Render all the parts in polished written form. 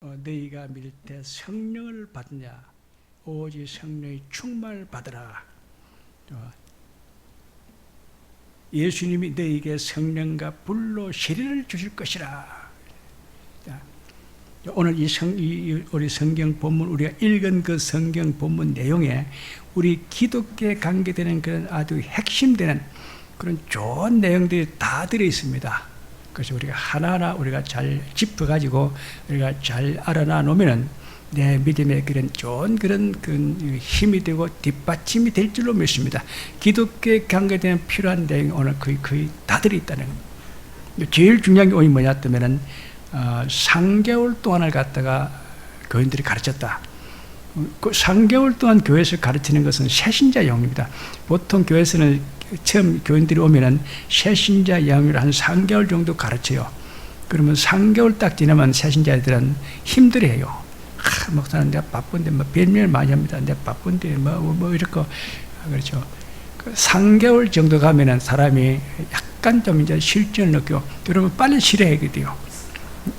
너희가 믿을 때 성령을 받느냐? 오직 성령의 충만을 받으라. 예수님이 너희에게 성령과 불로 세례를 주실 것이라. 오늘 우리 성경 본문, 우리가 읽은 그 성경 본문 내용에 우리 기독교에 관계되는 그런 아주 핵심되는 그런 좋은 내용들이 다 들어 있습니다. 그래서 우리가 하나하나 우리가 잘 짚어가지고 우리가 잘 알아놔 놓으면은 내 믿음의 그런 좋은 그런 힘이 되고 뒷받침이 될 줄로 믿습니다. 기독교에 관계되는 필요한 내용이 오늘 거의 다 들어 있다는 겁니다. 제일 중요한 게 오늘 뭐냐 하면은 3개월 동안을 갖다가 교인들이 가르쳤다. 그 3개월 동안 교회에서 가르치는 것은 새신자 영입니다. 보통 교회에서는 처음 교인들이 오면은 새신자 영을 한 3개월 정도 가르쳐요. 그러면 3개월 딱 지나면 새신자들은 힘들어해요. 목사는 내가 바쁜데 변명을 많이 합니다. 내가 바쁜데 이렇게 그렇죠. 3개월 정도 가면은 사람이 약간 좀 이제 실전을 느끼고 그러면 빨리 실해야 돼요.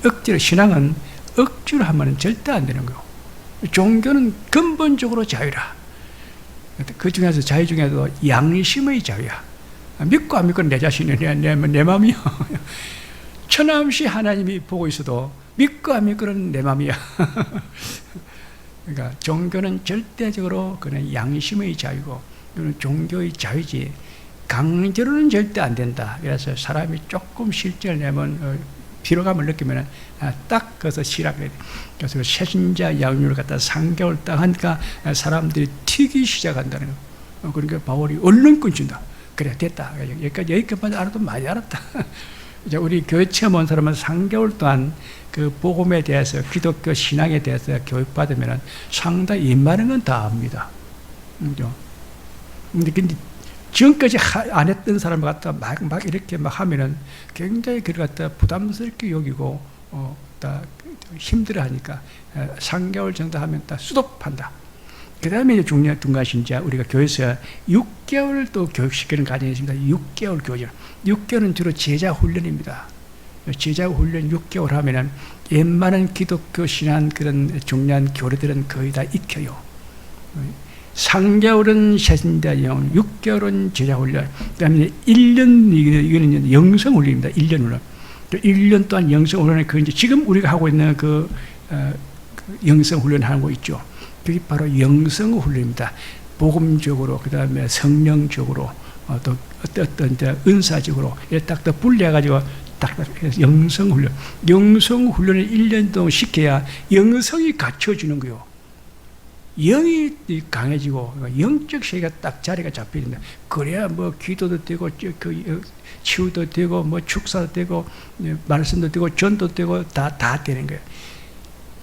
억지로 신앙은 억지로 하면 절대 안 되는 거예요. 종교는 근본적으로 자유라. 그 중에서 자유 중에도 양심의 자유야. 믿고 안 믿고 내 자신이 내 마음이야. 천함시 하나님이 보고 있어도 믿고 안 믿고는 내 마음이야. 그러니까 종교는 절대적으로 그는 양심의 자유고 이거는 종교의 자유지 강제로는 절대 안 된다. 그래서 사람이 조금 실전을 내면 피로감을 느끼면 딱 거기서 시작해야 돼. 그래서 새신자 양육을 갖다 3개월 딱 하니까 사람들이 튀기 시작한다는 거. 그러니까 바울이 얼른 끊친다. 그래 됐다. 여기까지만 알아도 많이 알았다. 이제 우리 교회 처음 온 사람은 3개월 동안 그 복음에 대해서 기독교 신앙에 대해서 교육받으면 상당히 입많은 건 다 압니다. 근데 지금까지 안 했던 사람을 갖다 막 이렇게 막 하면은 굉장히 그걸 갖다 부담스럽게 여기고 다 힘들어 하니까 3개월 정도 하면 다 수독한다. 그 다음에 이제 중요한 것이 우리가 교회에서 6개월 또 교육시키는 과정이 있습니다. 6개월 교육. 6개월은 주로 제자 훈련입니다. 제자 훈련 6개월 하면은 웬만한 기독교 신앙 그런 중요한 교리들은 거의 다 익혀요. 3개월은 새신자 영, 6개월은 제자 훈련, 그 다음에 1년, 이거는 영성 훈련입니다. 1년 훈련. 1년 동안 영성 훈련을 이제 지금 우리가 하고 있는 그 영성 훈련 하는 거 있죠. 그게 바로 영성 훈련입니다. 복음적으로, 그 다음에 성령적으로, 또 어떤 은사적으로, 이렇게 딱 분리해가지고 딱 영성 훈련. 영성 훈련을 1년 동안 시켜야 영성이 갖춰주는 거예요. 영이 강해지고 영적 세계가 딱 자리가 잡혀야 된다. 그래야 기도도 되고 치유도 되고 축사도 되고 말씀도 되고 전도 되고 다 되는 거예요.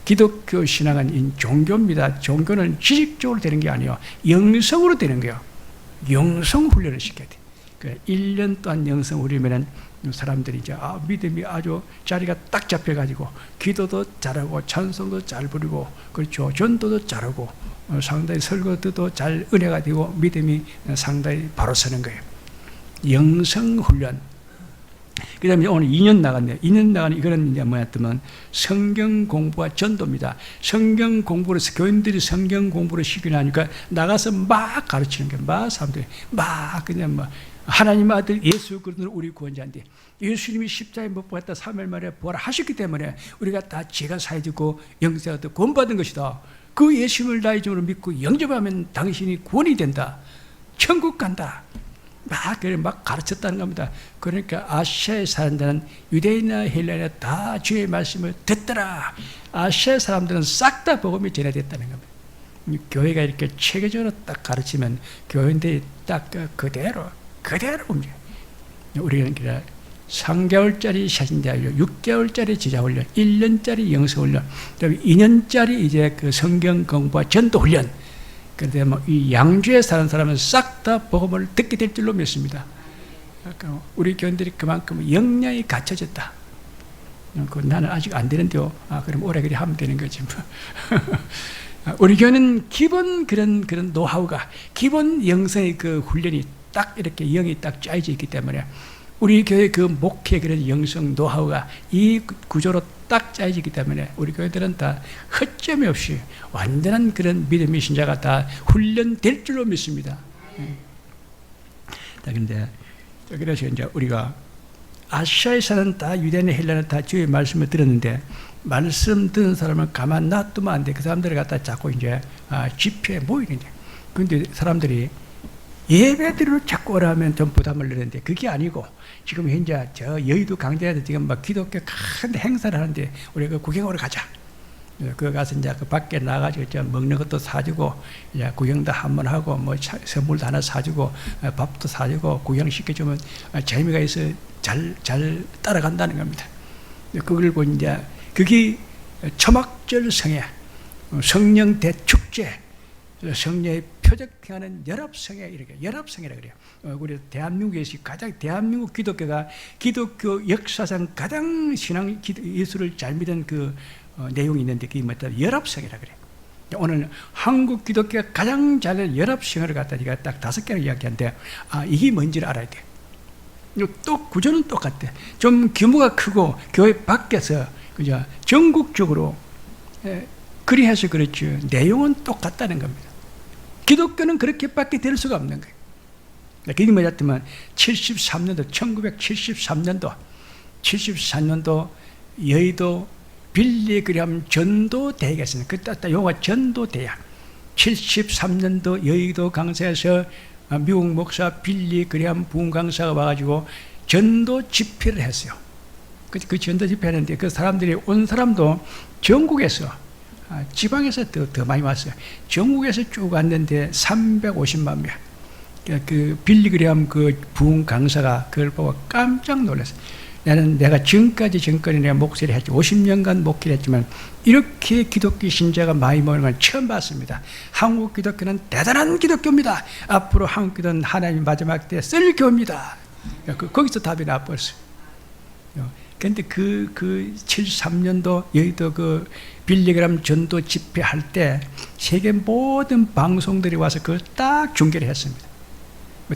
기독교 신앙은 종교입니다. 종교는 지식적으로 되는 게 아니에요. 영성으로 되는 거예요. 영성 훈련을 시켜야 돼. 1년 동안 영성 훈련이면 사람들이 이제 믿음이 아주 자리가 딱 잡혀가지고 기도도 잘하고 찬송도 잘 부르고 그렇죠. 전도도 잘하고 상당히 설교도 잘 은혜가 되고 믿음이 상당히 바로 서는 거예요. 영성 훈련. 그 다음에 오늘 2년 나갔네요. 2년 나가는 이거는 이제 뭐였더만 성경 공부와 전도입니다. 성경 공부를 해서 교인들이 성경 공부를 시키니까 나가서 막 가르치는 거예요. 막 사람들이 막 그냥 하나님 아들 예수 그리스도는 우리 구원자인데 예수님이 십자가에 못 박았다 3일 만에 부활하셨기 때문에 우리가 다 죄가 사해지고 영생을 얻어 구원받은 것이다. 그 예수님을 나의 이름으로 믿고 영접하면 당신이 구원이 된다. 천국 간다. 막 가르쳤다는 겁니다. 그러니까 아시아에 사는 데는 유대인이나 헬라인이나 다 주의 말씀을 듣더라. 아시아 사람들은 싹 다 복음이 전해졌다는 겁니다. 교회가 이렇게 체계적으로 딱 가르치면 교인들이 딱 그대로 움직여요. 우리는 3개월짜리 새신자 훈련, 6개월짜리 제자 훈련, 1년짜리 영성 훈련, 그다음에 2년짜리 이제 그 성경 공부와 전도 훈련. 그런데 이 양주에 사는 사람은 싹 다 복음을 듣게 될 줄로 믿습니다. 우리 교인들이 그만큼 역량이 갖춰졌다. 나는 아직 안 되는데요. 그럼 오래 그리 하면 되는 거지. 우리 교회는 기본 그런 노하우가 기본 영성의 그 훈련이 딱 이렇게 영이 딱 짜여져 있기 때문에 우리 교회 그 목회 그런 영성 노하우가 이 구조로 딱 짜여지기 때문에 우리 교회들은 다 허점이 없이 완전한 그런 믿음의 신자가 다 훈련될 줄로 믿습니다. 그런데 그래서 이제 우리가 아시아에 사는 다 유대인의 헬라는 다 주의 말씀을 들었는데 말씀 듣는 사람은 가만 놔두면 안 돼. 그 사람들을 갖다 자꾸 이제 집회에 모이는데, 그런데 사람들이 예배드리러 자꾸 오라면 좀 부담을 내는데 그게 아니고 지금 현재 저 여의도 강대에서 지금 막 기독교 큰 행사를 하는데 우리가 그 구경하러 가자. 그 가서 이제 그 밖에 나가지고 좀 먹는 것도 사주고 이제 구경도 한번 하고 뭐 선물도 하나 사주고 밥도 사주고 구경시켜주면 재미가 있어 잘 따라간다는 겁니다. 그걸 보니 이제 그게 초막절 성회, 성령 대축제, 성령의 표적하는 연합성회, 이렇게 연합성회라 그래요. 우리 대한민국에서 가장 대한민국 기독교가 기독교 역사상 가장 신앙 예수를 잘 믿은 그 내용이 있는데 그게 뭐다? 연합성회라 그래요. 오늘 한국 기독교가 가장 잘 연합성회를 갖다 제가 딱 5개를 이야기하는데 이게 뭔지를 알아야 돼. 또 구조는 똑같아. 좀 규모가 크고 교회 밖에서 그죠? 전국적으로 그리해서 그렇죠. 내용은 똑같다는 겁니다. 기독교는 그렇게밖에 될 수가 없는 거예요. 그게 뭐냐면 73년도 1973년도 여의도 빌리그램 전도대회가 있습니다. 그때 용어가 전도대회. 73년도 여의도 강사에서 미국 목사 빌리그램 부흥 강사가 와가지고 전도 집회를 했어요. 그 전도 집회하는데 그 사람들이 온 사람도 전국에서 지방에서 더 많이 왔어요. 전국에서 쭉 왔는데 350만 명. 그 빌리그램 그 부흥 강사가 그걸 보고 깜짝 놀랐어요. 내가 지금까지 내가 목회를 했지 50년간 목회를 했지만 이렇게 기독교 신자가 많이 모이는 건 처음 봤습니다. 한국 기독교는 대단한 기독교입니다. 앞으로 한국 기독교는 하나님 마지막 때 쓸 교입니다. 거기서 답이 나왔어요. 그런데 그 73년도 여의도 그 빌리그램 전도 집회 할 때 세계 모든 방송들이 와서 그걸 딱 중계를 했습니다.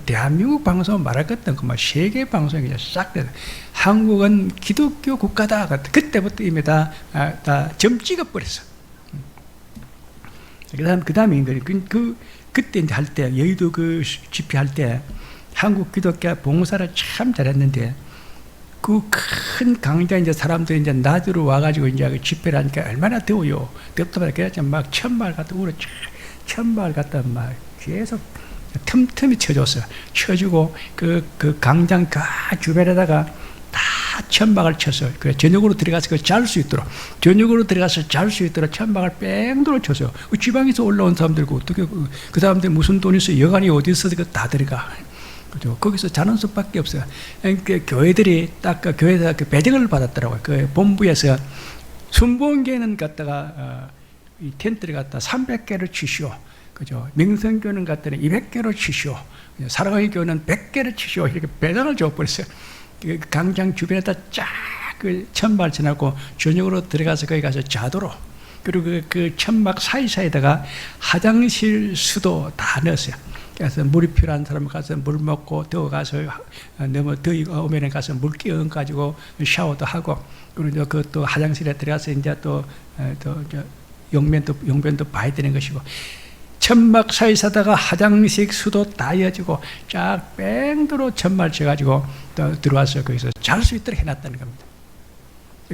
대한민국 방송은 말할 것 없고 세계 방송이 싹 돼서 한국은 기독교 국가다. 그때부터 이미 다 점 찍어버렸어. 그 다음에 그때 이제 할 때 여의도 그 집회 할 때 한국 기독교 봉사를 참 잘했는데 그 큰 강좌 이제 사람들이 이제 낮으로 와가지고 이제 그 집회를 하니까 얼마나 더워요. 덥다 그래서 막 천막 갖다 울어 천막 갖다 막 계속 틈틈이 쳐줬어요. 쳐주고 그 강장 주변에다가 다 천막을 쳐서 그 저녁으로 들어가서 잘 수 있도록 천막을 뺑돌아 쳤어요. 지방에서 올라온 사람들고 어떻게 그 사람들 무슨 돈 있어 여관이 어디 있어서 다 들어가. 그죠? 거기서 자는 수밖에 없어요. 그러니까 교회들이 딱 교회에서 그 배정을 받았더라고요. 그 본부에서 순복음교회는 갖다가 이 텐트를 갖다 300개를 치시오. 그죠? 명성교는 갖다가 200개로 치시오. 사랑의 교회는 100개를 치시오. 이렇게 배정을 줘버렸어요. 그 강장 주변에다 쫙 그 천막을 쳐놓고 저녁으로 들어가서 거기 가서 자도록. 그리고 그 천막 사이사이에다가 화장실 수도 다 넣었어요. 그래서 물이 필요한 사람 가서 물 먹고 더워 가서 너무 더위 오면은 가서 물 끼얹어 가지고 샤워도 하고 그리고 그또 화장실에 들어가서 이제 또 용변도 봐야 되는 것이고 천막 사이사다가 화장실 수도 다 이어지고 쫙 뺑도로 천막을 쳐가지고 또 들어와서 거기서 잘 수 있도록 해놨다는 겁니다.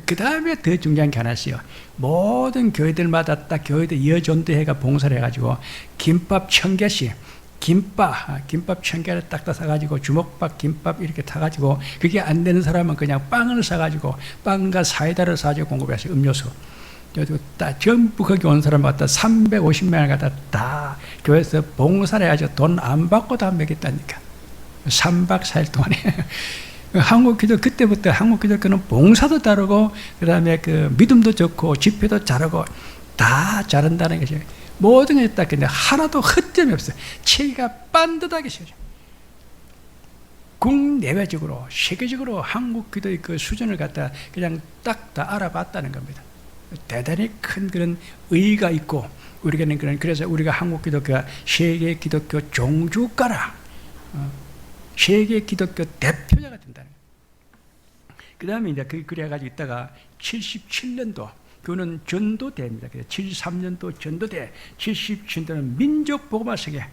그 다음에 더 중요한 게 하나 있어요. 모든 교회들마다 딱 교회들 이어전도회가 봉사를 해가지고 김밥 1000개씩 김밥 1000개를 딱 사가지고 주먹밥 김밥 이렇게 타가지고 그게 안 되는 사람은 그냥 빵을 사가지고 빵과 사이다를 사가지고 공급해서 음료수 전부 거기 온 사람 갖다 350명을 갖다 다 교회에서 봉사를 해가지고 돈 안 받고 다 먹였다니까 3박 4일 동안에 그때부터 한국 기독교는 봉사도 다르고 그 다음에 그 믿음도 좋고 집회도 잘하고 다 잘한다는 것이 모든 것이 딱 근데 하나도 헛점이 없어요. 체계가 반듯하게 세워져. 국내외적으로 세계적으로 한국 기도의 그 수준을 갖다 그냥 딱 다 알아봤다는 겁니다. 대단히 큰 그런 의의가 있고 우리는 그래서 우리가 한국 기독교가 세계 기독교 종주가라, 세계 기독교 대표자가 된다는 거예요. 그 다음에 이제 그래가지고 있다가 77년도, 그거는 전도대입니다. 73년도 전도대, 77년도는 민족복음화성회.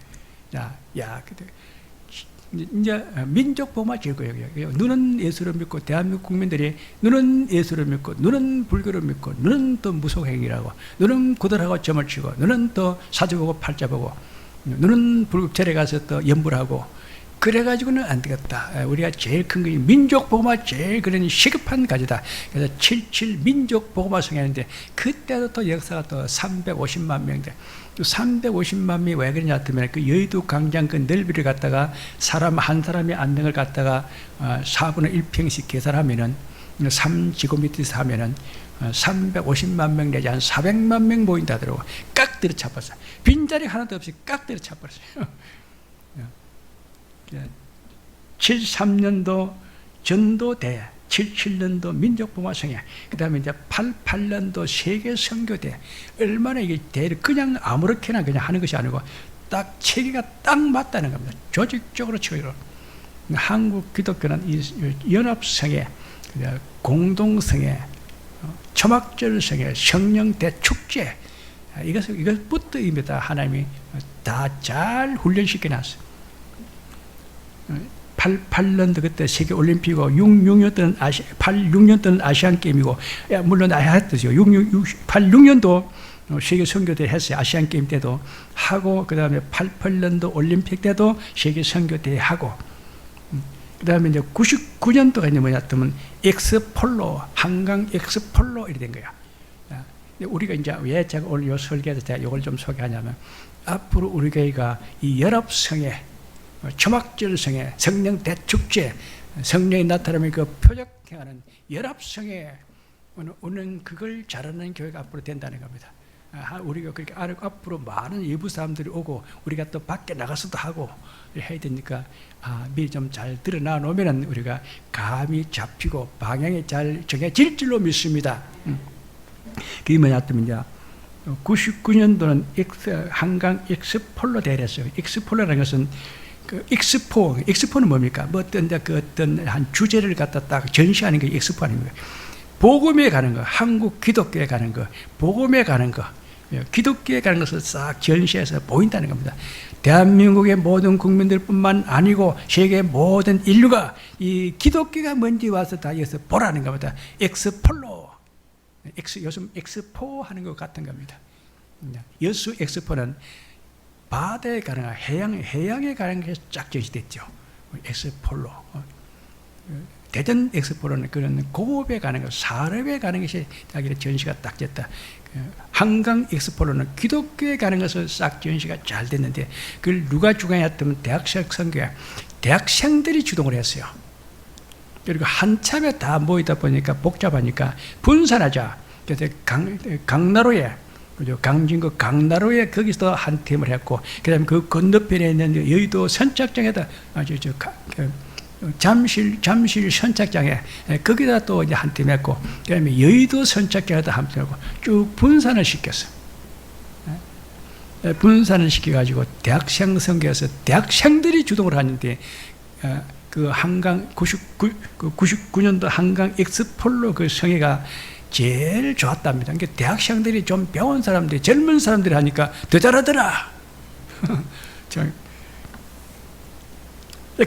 이제 민족복음화 제거예요. 눈은 예수를 믿고, 대한민국 국민들이 눈은 예수를 믿고, 눈은 불교를 믿고, 눈은 또 무속행위라고, 눈은 구들하고 점을 치고, 눈은 또 사주 보고 팔자 보고, 눈은 불국절에 가서 또 연불하고, 그래가지고는 안 되겠다. 우리가 제일 큰 게 민족복음화, 제일 그런 시급한 가지다. 그래서 77 민족복음화 성회하는데, 그때도 또 역사가 또 350만 명인데, 또 350만 명이 왜 그러냐 하면 그 여의도 광장 그 넓이를 갖다가 사람 한 사람의 안능을 갖다가 4분의 1평씩 계산하면은 3제곱미터에서 하면은 350만 명 내지 한 400만 명 모인다 하더라고. 깍 때려 차버렸어요. 빈자리 하나도 없이 깍 때려 차버렸어요. 73년도 전도대, 77년도 민족복음화성회, 그 다음에 이제 88년도 세계선교대. 얼마나 이게 대를 그냥 아무렇게나 그냥 하는 것이 아니고 딱 체계가 딱 맞다는 겁니다. 조직적으로 치고. 한국 기독교는 이 연합성회, 공동성회, 초막절성회, 성령대 축제, 이것부터입니다. 하나님이 다 잘 훈련시켜 놨어요. 88년도 그때 세계올림픽이고 86년도는 아시안게임이고, 물론 했듯이요. 86년도 세계선교대 했어요. 아시안게임 때도 하고, 그 다음에 88년도 올림픽 때도 세계선교대 하고, 그 다음에 이제 99년도가 이제 뭐냐 하면 엑스폴로, 한강 엑스폴로 이렇게 된 거야. 우리가 이제 왜 제가 오늘 요 설계에서 제가 이걸 좀 소개하냐면, 앞으로 우리 교회가 이 연합성회, 초막절성회, 성령 대축제, 성령이 나타나면 그 표적행하는 연합성회 오는 그걸 잘하는 교회가 앞으로 된다는 겁니다. 우리가 그렇게 앞으로 많은 일부 사람들이 오고 우리가 또 밖에 나가서도 하고 해야 되니까 미리 좀 잘 드러나 놓으면 우리가 감이 잡히고 방향이 잘 정해질 줄로 믿습니다. 그게 뭐냐 하면 이제 99년도는 한강 엑스폴로 대회를 했어요. 엑스폴로라는 것은 그 엑스포는 뭡니까? 뭐 어떤 한 주제를 갖다 딱 전시하는 게 엑스포 아닙니까? 복음에 가는 거, 한국 기독교에 가는 거, 복음에 가는 거, 기독교에 가는 것을 싹 전시해서 보인다는 겁니다. 대한민국의 모든 국민들뿐만 아니고 세계 모든 인류가 이 기독교가 뭔지 와서 다 여기서 보라는 겁니다. 엑스폴로, 요즘 엑스포 하는 것 같은 겁니다. 여수 엑스포는 바다에 가는 거, 해양에 가는 게 쫙 전시됐죠. 엑스폴로. 대전 엑스포로는 그런 고업에 가는 거, 산업에 가는 것이 전시가 딱 됐다. 한강 엑스포로는 기독교에 가는 것을 싹 전시가 잘 됐는데, 그걸 누가 주관했다면 대학생 선교회, 대학생들이 주동을 했어요. 그리고 한참에 다 모이다 보니까 복잡하니까 분산하자. 그래서 강나루에, 그죠? 강진구 강나루에 거기서 한 팀을 했고, 그 다음에 그 건너편에 있는 여의도 선착장에다, 잠실 선착장에, 거기다 또 이제 한 팀 했고, 그 다음에 여의도 선착장에다 한 팀 했고, 쭉 분산을 시켰어. 분산을 시켜가지고 대학생 선교에서 대학생들이 주동을 하는데, 그 한강 99년도 한강 엑스폴로 그 성회가 제일 좋았답니다. 그러니까 대학생들이 좀 배운 사람들이, 젊은 사람들이 하니까 더 잘하더라.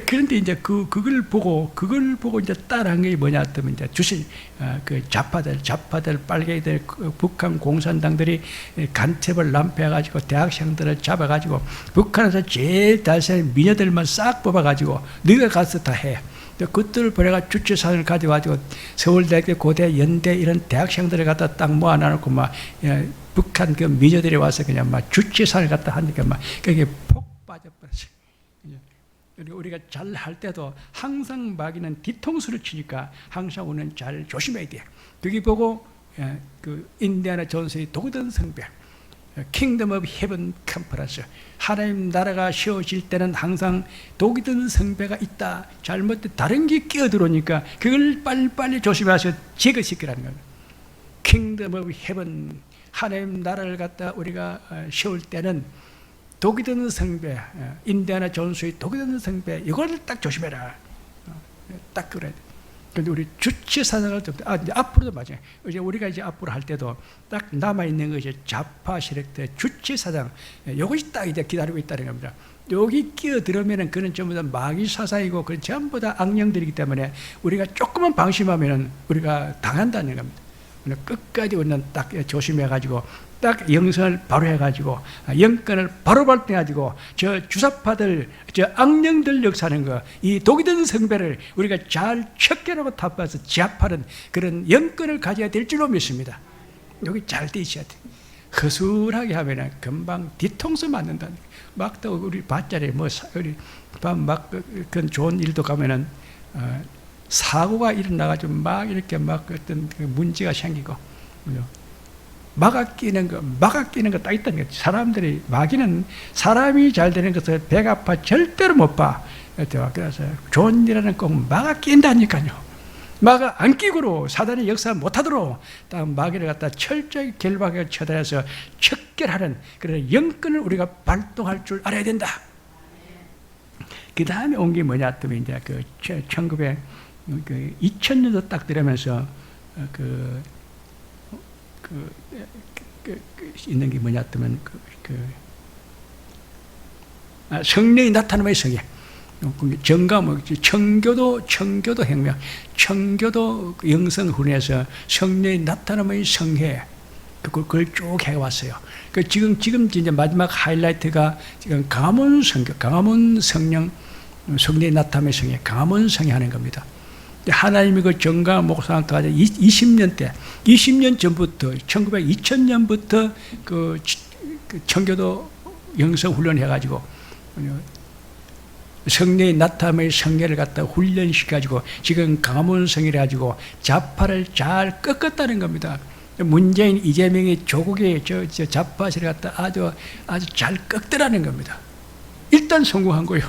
그런데 이제 그걸 보고 이제 따라한 게 뭐냐 하면 이제 그 좌파들 빨갱이들, 북한 공산당들이 간첩을 난패해가지고 대학생들을 잡아가지고 북한에서 제일 달센 미녀들만 싹 뽑아가지고 너희가 가서 다 해. 그것들을 보내가 주치사를 가져가지고 서울대학교, 고대, 연대 이런 대학생들을 갖다 딱 모아놔놓고 막 북한 그 미녀들이 와서 그냥 막 주치사를 갖다 하니까 막 그게 폭 빠져버렸어요. 우리가 잘 할 때도 항상 마귀는 뒤통수를 치니까 항상 우리는 잘 조심해야 돼. 여기 보고 그 인디아나 존스의 도구던 성배, 킹덤 오브 헤븐 컨퍼런스, 하나님 나라가 세워질 때는 항상 독이 든 성배가 있다. 잘못된 다른 게 끼어들어오니까 그걸 빨리빨리 조심해서 제거시키라는 거예요. 킹덤 오브 헤븐, 하나님 나라를 갖다 우리가 세울 때는 독이 드는 성배, 인디아나 존스의 독이 드는 성배, 이걸 딱 조심해라. 딱 그래. 근데 우리 주체사상을 이제 앞으로도 맞아요. 이제 우리가 이제 앞으로 할 때도 딱 남아있는 것이 좌파 세력들의 주체사상, 이것이 딱 이제 기다리고 있다는 겁니다. 여기 끼어들으면은 그는 전부 다 마귀 사상이고 그건 전부 다 악령들이기 때문에 우리가 조금만 방심하면은 우리가 당한다는 겁니다. 끝까지 우리는 딱 조심해가지고 딱 영성을 바로 해가지고 영권을 바로 발동해가지고 저 주사파들, 저 악령들 역사하는 거, 이 독이 든 성배를 우리가 잘 척결하고 타파해서 제압하는 그런 영권을 가져야 될 줄로 믿습니다. 여기 잘 돼 있어야 돼. 허술하게 하면은 금방 뒤통수 맞는다는. 막 또 우리 밭자리에 뭐 우리 막 그런 좋은 일도 가면은 사고가 일어나가지고 막 이렇게 막 어떤 문제가 생기고 막아 끼는 거 딱 있다는 거죠. 사람들이 마귀는 사람이 잘 되는 것을 배가 아파 절대로 못 봐. 그래서 좋은 일하는 꼭 막아 낀다니까요. 막아 안 끼고로 사단의 역사 못하도록 딱 마귀를 갖다 철저히 결박하게 처단해서 척결하는 그런 영권을 우리가 발동할 줄 알아야 된다. 그 다음에 온 게 뭐냐 하면 이제 그 2000년도 딱 들으면서 있는 게 뭐냐 하면 성령이 나타남의 성에 정감, 청교도 혁명, 청교도 영성훈에서 성령이 나타남의 성회, 그걸 쭉 해왔어요. 지금 이제 마지막 하이라이트가 지금 강화문 성교, 강화문 성령, 성령이 나타남의 성회, 강화문 성회 하는 겁니다. 하나님이 그 정강 목사한테 20년 전부터, 2000년부터 그 청교도 영성훈련 해가지고 성령의 나타남의 성회를 갖다 훈련시켜가지고 지금 강화문 성회를 가지고 좌파를 잘 꺾었다는 겁니다. 문재인, 이재명이 조국의 저 좌파를 갖다 아주 잘 꺾더라는 겁니다. 일단 성공한 거요.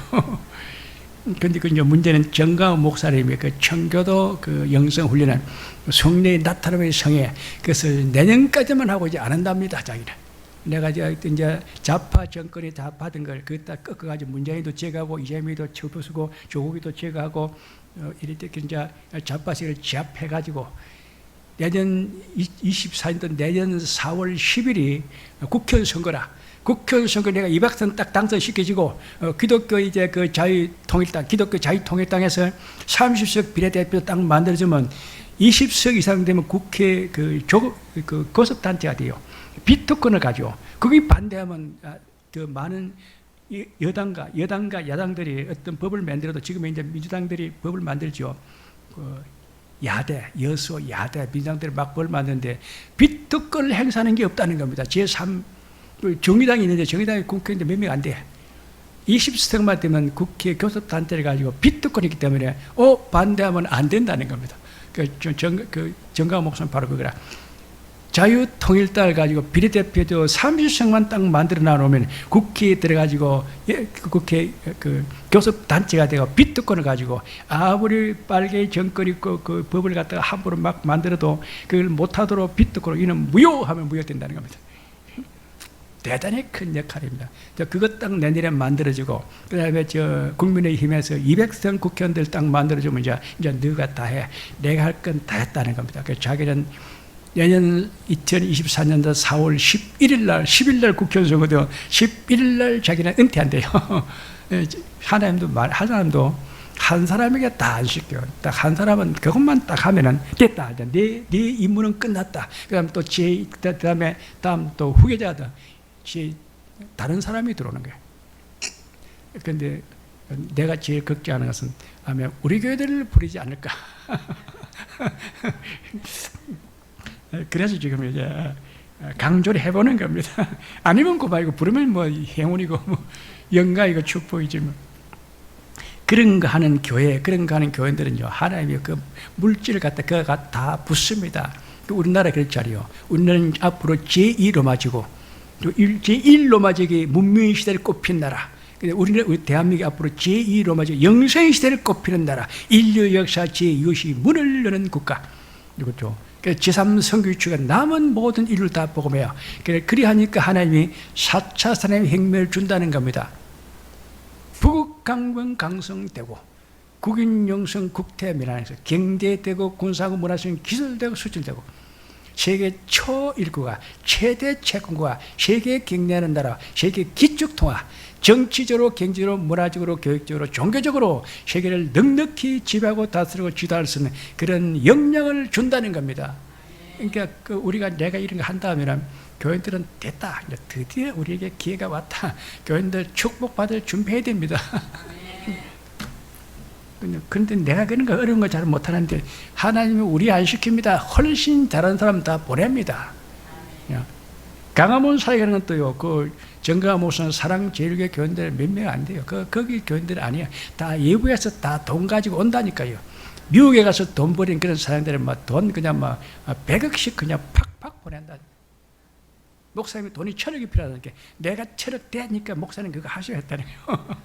근데 그 이제 문제는 정강훈 목사님의 그 청교도 그 영성 훈련은 성령의 나타남의 성회, 그것을 내년까지만 하고 이제 안 한답니다, 자기는. 내가 이제 좌파 정권이 다 받은 걸 그다 꺾어가지고 문재인도 제거하고 이재명도 처부수고 조국이도 제거하고 이렇게 이제 좌파색을 제압해가지고 내년 24년도 내년 4월 10일이 국회의원 선거라. 국회의원 선거 내가 200선 딱 당선시켜지고 기독교 이제 그 자유통일당, 기독교 자유통일당에서 30석 비례대표 딱 만들어주면 20석 이상 되면 국회 그 고습단체가 돼요. 비토권을 가지고 거기 반대하면 더 많은 여당과 야당들이 어떤 법을 만들어도 지금 이제 민주당들이 법을 만들죠. 야대, 여소, 야대, 민주당들이 막 법을 만드는데 비토권을 행사하는 게 없다는 겁니다. 제3 정의당이 있는데 정의당이 국회의원인데 몇 명 안 돼. 20석만 되면 국회 교섭단체를 가지고 비토권이 있기 때문에 반대하면 안 된다는 겁니다. 정강 목사는 바로 그거라. 자유통일당을 가지고 비례대표도 30석만 딱 만들어 놔놓으면 국회에 들어가지고 국회 그 교섭단체가 되고 비토권을 가지고 아무리 빨개 정권이 있고 그 법을 갖다가 함부로 막 만들어도 그걸 못하도록 비토권을 이는 무효하면 무효된다는 겁니다. 대단히 큰 역할입니다. 그것 딱 내년에 만들어지고 그 다음에 국민의힘에서 200석 국회의원들 딱 만들어주면 이제 너가 다 해. 내가 할 건 다 했다는 겁니다. 그래서 자기는 내년 2024년도 4월 10일 날 국회의원 선거도 11일 날 자기는 은퇴한대요. 하나님도 한 사람에게 다 안 시켜요. 딱 한 사람은 그것만 딱 하면은 됐다. 네 임무는 끝났다. 그다음 또 그다음에 또 후계자다. 다른 사람이 들어오는 거예요. 그런데 내가 제일 걱정하는 것은 아마 우리 교회들을 부르지 않을까. 그래서 지금 이제 강조를 해보는 겁니다. 아니면 그 말고 부르면 뭐 행운이고 뭐 영광이고 축복이지 뭐. 그런 거 하는 교회, 그런 거 하는 교회들은요, 하나님의 그 물질을 갖다 그가 다 붓습니다. 우리나라 그럴 자리요. 우리는 앞으로 제2로마지고 제1로마지기 문명의 시대를 꼽힌 나라. 우리 대한민국이 앞으로 제2로마지 영생의 시대를 꼽히는 나라. 인류 역사 제2시 문을 여는 국가. 그렇죠. 제3 선교주가 남은 모든 인류를 다 복음해요. 그리하니까 하나님이 4차 산업혁명을 준다는 겁니다. 북극 강변 강성되고 국인영성 국태민안에서 경제되고 군사하고 문화적인 기술되고 수출되고 세계 초일구가 최대 채권국가 세계 경제하는 나라 세계 기축통화 정치적으로 경제적으로 문화적으로 교육적으로 종교적으로 세계를 넉넉히 지배하고 다스리고 지도할 수 있는 그런 역량을 준다는 겁니다. 그러니까 우리가 내가 이런 거 한다 하면 교인들은 됐다. 이제 드디어 우리에게 기회가 왔다. 교인들 축복받을 준비해야 됩니다. 그런데 내가 그런 거 어려운 거 잘 못하는데 하나님은 우리 안 시킵니다. 훨씬 잘하는 사람 다 보냅니다. 강화문 사역하는 건 또요. 그 정강화문은 사랑제일교회 교인들 몇 명 안 돼요. 거기 교인들 아니에요. 다 외부에서 다 돈 가지고 온다니까요. 미국에 가서 돈 버린 그런 사람들은 막 돈 그냥 막 100억씩 그냥 팍팍 보낸다. 목사님이 돈이 1000억이 필요하다니까 내가 1000억 되니까 목사님 그거 하셔야 했다는 거예요.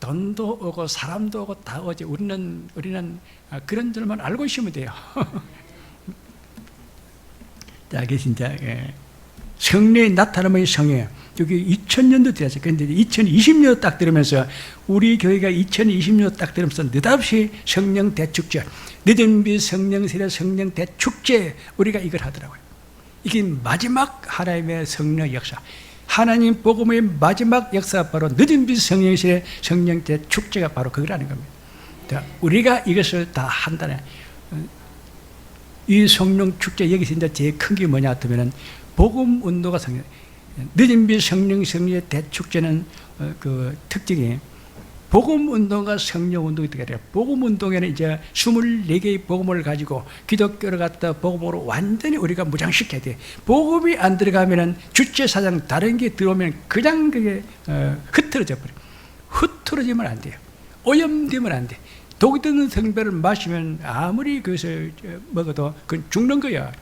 돈도 오고 사람도 오고 다 오지. 우리는 그런 줄만 알고 있으면 돼요. 자, 이게 진짜 성령의 나타남의 성이에요. 여기 2000년도 되었어요. 그런데 2020년 딱 들으면서 우리 교회가 2020년 딱 들으면서 느닷없이 성령 대축제, 늦은비 성령 세례 성령 대축제 우리가 이걸 하더라고요. 이게 마지막 하나님의 성령 역사. 하나님 복음의 마지막 역사가 바로 늦은비 성령의 성령 대축제가 바로 그거라는 겁니다. 우리가 이것을 다 한다는 이 성령 축제 여기서 이제 제일 큰 게 뭐냐 하면 복음 운동가 성령 늦은비 성령 성령의 대축제는 그 특징이 복음 운동과 성령 운동이 되게 돼요. 복음 운동에는 이제 24개의 복음을 가지고 기독교를 갖다 복음으로 완전히 우리가 무장시켜야 돼. 복음이 안 들어가면은 주체사상 다른 게 들어오면 그냥 그게 흐트러져 버려. 흐트러지면 안 돼요. 오염되면 안 돼. 독이 드는 성배를 마시면 아무리 그것을 먹어도 그건 죽는 거야.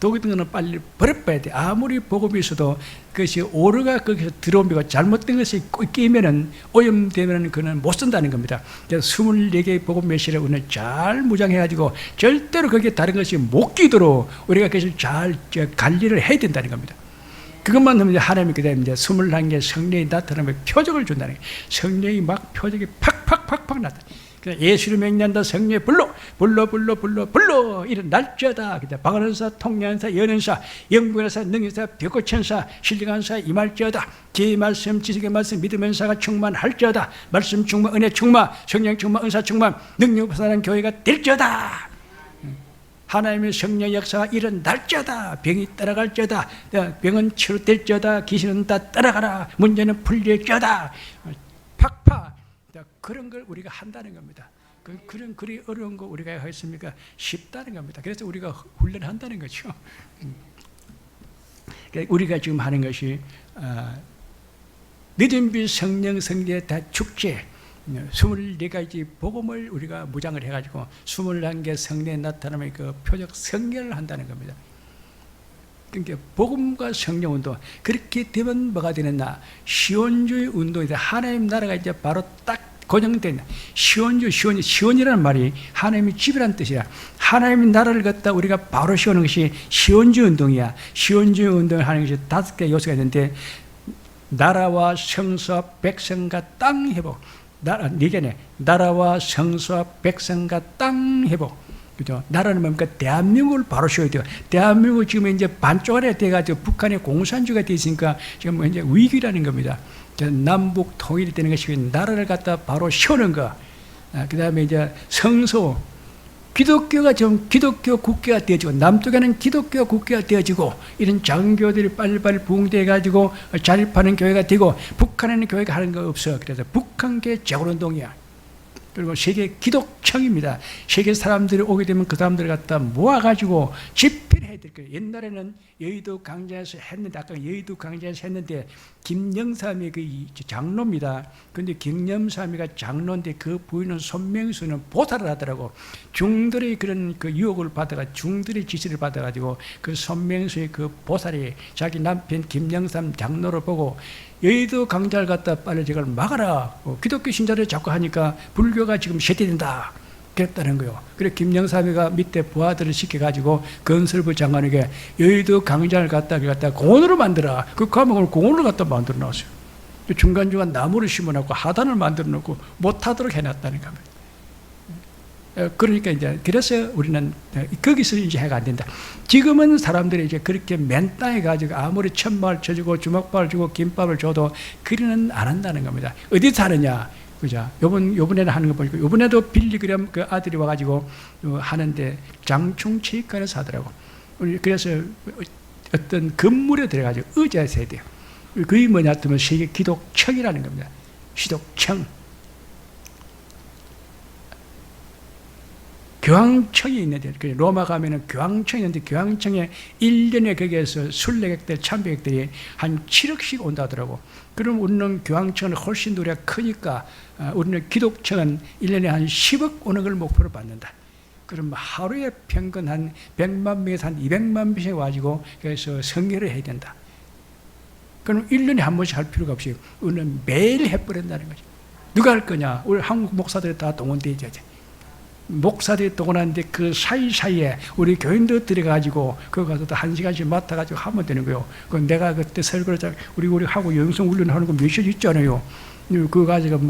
독이 든 거는 빨리 버려봐야 돼. 아무리 복음이 있어도 그것이 오르가 거기서 들어오면 잘못된 것이 끼면은 오염되면 그는 못 쓴다는 겁니다. 그래서 24개의 복음 메시지를 오늘 잘 무장해가지고 절대로 거기에 다른 것이 못 끼도록 우리가 그것을 잘 관리를 해야 된다는 겁니다. 그것만 하면 하나님이 그다음에 이제 21개 성령이 나타나면 표적을 준다는 거예요. 성령이 막 표적이 팍팍팍팍 나타나. 예수를 맹세한다 성령의 불로 이런 날짜다. 방언사, 통역사, 연언사, 영분사, 능력사, 벽고천사, 신령한사 임할지어다. 제 말씀, 지식의 말씀, 믿음의 사가 충만할지어다. 말씀 충만, 은혜 충만, 성령 충만, 은사 충만, 능력 사는 교회가 될지어다. 하나님의 성령 역사가 이런 날짜다. 병이 따라갈지어다. 병은 치료될지어다. 귀신은 다 따라가라. 문제는 풀릴지어다. 팍팍. 그런 걸 우리가 한다는 겁니다. 그런 그리 어려운 거 우리가 했습니까? 쉽다는 겁니다. 그래서 우리가 훈련한다는 거죠. 우리가 지금 하는 것이 늦은비 성령 성례 대축제 24가지 복음을 우리가 무장을 해가지고 21개 성례에 나타나면 그 표적 성례를 한다는 겁니다. 그러니까 복음과 성령 운동 그렇게 되면 뭐가 되느냐? 시온주의 운동이다. 하나님 나라가 이제 바로 딱 고정된 시온이라는 말이 하나님의 집이라는 뜻이야. 하나님의 나라를 갖다 우리가 바로 세우는 것이 시온주의 운동이야. 시온주의 운동을 하는 것이 5개 요소가 있는데 나라와 성소와 백성과 땅 회복. 나라와 성소와 백성과 땅 회복. 그죠? 나라는 뭡니까? 대한민국을 바로 세워야 돼요. 대한민국 지금 이제 반쪽알이 돼가지고 북한의 공산주의가 되어 있으니까 지금 이제 위기라는 겁니다. 남북 통일이 되는 것이 나라를 갖다 바로 세우는 거. 그 다음에 이제 성소, 기독교가 좀 기독교 국교가 되어지고, 남쪽에는 기독교 국교가 되어지고, 이런 작은 교회들이 빨리빨리 부흥돼가지고 자립하는 교회가 되고, 북한에는 교회가 하는 거 없어. 그래서 북한계 재건운동이야. 그리고 세계 기독청입니다. 세계 사람들이 오게 되면 그 사람들을 갖다 모아가지고 집회를 해야 될 거예요. 옛날에는 여의도 광장에서 했는데, 아까 여의도 광장에서 했는데, 김영삼이 그 장로입니다. 그런데 김영삼이가 장로인데 그 부인은 손명수는 보살을 하더라고. 중들의 그런 그 유혹을 받아가, 중들의 지시를 받아가지고 그 손명수의 그 보살이 자기 남편 김영삼 장로를 보고 여의도 강자를 갖다 빨리 저걸 막아라. 기독교 신자를 자꾸 하니까 불교가 지금 쇠퇴된다. 그랬다는 거예요. 그래 김영삼이가 밑에 부하들을 시켜가지고 건설부 장관에게 여의도 강자를 갖다 공원으로 만들어. 그 과목을 공원으로 갖다 만들어 놨어요. 중간중간 나무를 심어놓고 하단을 만들어 놓고 못하도록 해놨다는 겁니다. 그러니까 이제 그래서 우리는 거기서 이제 해가 안 된다. 지금은 사람들이 이제 그렇게 맨 땅에 가지고 아무리 천막을 쳐주고 주먹밥을 주고 김밥을 줘도 그리는 안 한다는 겁니다. 어디서 하느냐, 그죠? 요번에는 하는 거 보니까 요번에도 빌리그램 그 아들이 와가지고 하는데 장충체육관에서 하더라고. 그래서 어떤 건물에 들어가지고 의자에서 해야 돼요. 그게 뭐냐 하면 세계 기독청이라는 겁니다. 기독청. 교황청이 있는데, 로마 가면은 교황청이 있는데, 교황청에 1년에 거기에서 순례객들, 참배객들이 한 7억씩 온다더라고. 그럼 우리는 교황청은 훨씬 우리가 크니까, 우리는 기독청은 1년에 한 10억 오는 걸 목표로 받는다. 그럼 하루에 평균 한 100만 명에서 한 200만 명씩 와가지고, 그래서 성례를 해야 된다. 그럼 1년에 한 번씩 할 필요가 없이, 우리는 매일 해버린다는 거죠. 누가 할 거냐? 우리 한국 목사들이 다 동원되어 있어야지. 목사들이 동원하는데 그 사이사이에 우리 교인들 들어가지고 그거 가서 또 1시간씩 맡아가지고 하면 되는 거예요. 그 내가 그때 설교를 우리 하고 영성 훈련하는 거 메시지 있잖아요. 그거 가지고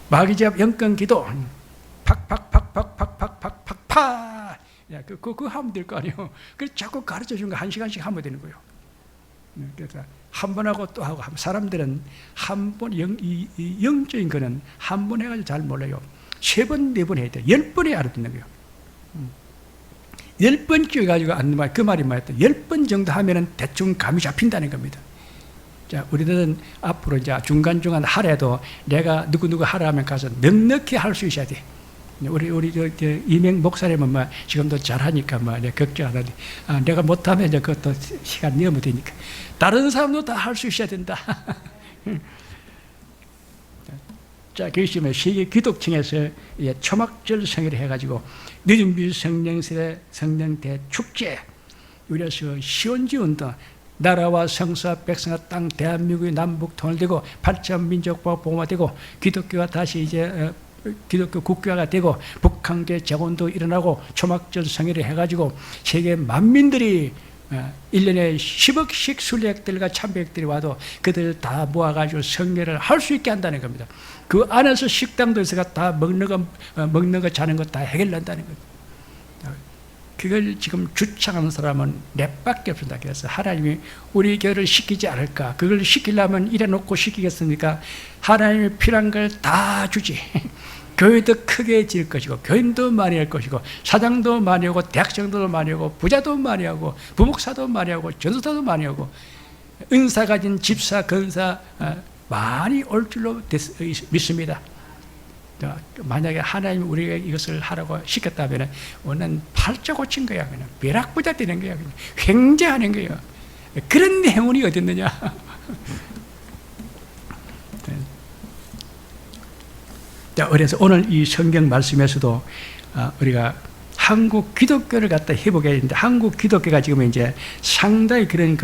마귀잡 영권 기도 팍팍팍팍팍팍팍팍 야, 그거 하면 될 거 아니에요. 그래서 자꾸 가르쳐 준 거 1시간씩 하면 되는 거예요. 그래서 한 번 하고 또 하고 사람들은 한 번 영적인 거는 한 번 해가지고 잘 몰라요. 3번, 4번 해야 돼. 10번에 알아듣는 거예요. 10번 끼워가지고 안 말, 그 말이 뭐였다. 10번 정도 하면은 대충 감이 잡힌다는 겁니다. 자, 우리들은 앞으로 이제 중간중간 하래도 내가 누구 하라 하면 가서 넉넉히 할 수 있어야 돼. 우리 이명 목사님은 뭐 지금도 잘하니까 뭐 내가 걱정 안 하지. 내가 못하면 이제 그것도 시간 넘으면 되니까. 다른 사람도 다 할 수 있어야 된다. 자, 그것이 세계 기독청에서 초막절 성회를 해가지고 늦은비 성령세대 성령대 축제, 그래서 시온지 운동, 나라와 성서와 백성과 땅 대한민국의 남북 통일되고 8천 민족과 보호되고 기독교가 다시 이제 기독교 국교화가 되고 북한계 재건도 일어나고 초막절 성회를 해가지고 세계 만민들이 1년에 10억씩 순례객들과 참배객들이 와도 그들 다 모아가지고 성례를 할 수 있게 한다는 겁니다. 그 안에서 식당도 있어가 다 먹는 거 자는 거 다 해결한다는 겁니다. 그걸 지금 주창하는 사람은 넷밖에 없습니다. 그래서 하나님이 우리 교회를 시키지 않을까? 그걸 시키려면 이래놓고 시키겠습니까? 하나님이 필요한 걸 다 주지. 교회도 크게 지을 것이고 교인도 많이 할 것이고 사장도 많이 하고 대학생도 많이 하고 부자도 많이 하고 부목사도 많이 하고 전도사도 많이 하고 은사 가진 집사, 건사 많이 올 줄로 믿습니다. 만약에 하나님이 우리에게 이것을 하라고 시켰다면 오늘 팔자 고친 거야. 그냥 벼락부자 되는 거야. 그냥 횡재하는 거야. 그런 행운이 어디 있느냐. 자, 그래서 오늘 이 성경 말씀에서도 우리가 한국 기독교를 갖다 회복해야 되는데 한국 기독교가 지금 이제 상당히 그런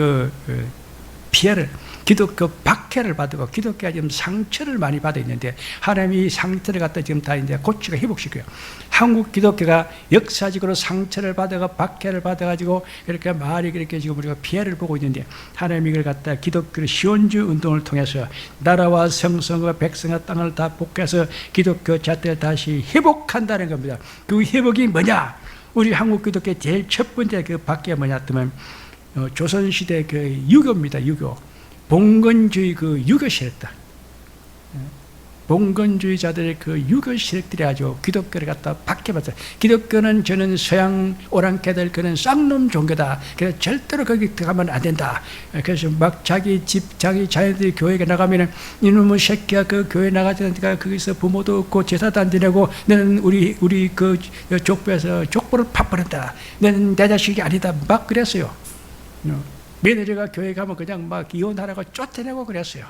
피해를 기독교 박해를 받고 기독교가 지금 상처를 많이 받아 있는데 하나님이 상처를 갖다 지금 다 이제 고치고 회복시켜요. 한국 기독교가 역사적으로 상처를 받아가 박해를 받아가지고 이렇게 말이 그렇게 지금 우리가 피해를 보고 있는데 하나님이 이걸 갖다 기독교 시온주 운동을 통해서 나라와 성성과 백성과 땅을 다 복해서 기독교 자체를 다시 회복한다는 겁니다. 그 회복이 뭐냐? 우리 한국 기독교의 제일 첫 번째 그 박해가 뭐냐 하면 조선시대 그 유교입니다. 유교. 봉건주의 그 유교 세력들, 봉건주의자들의 그 유교 세력들이 아주 기독교를 갖다 박해받았어요. 기독교는 저는 서양 오랑캐들 그는 쌍놈 종교다. 그래서 절대로 거기 들어가면 안 된다. 그래서 막 자기 집, 자기 자녀들이 교회에 나가면은 이놈의 새끼야 그 교회 나가지 않으니까 거기서 부모도 없고 제사도 안 지내고 너는 우리 그 족보에서 족보를 파버린다. 너는 내 자식이 아니다. 막 그랬어요. 며느리가 교회 가면 그냥 막 이혼하라고 쫓아내고 그랬어요.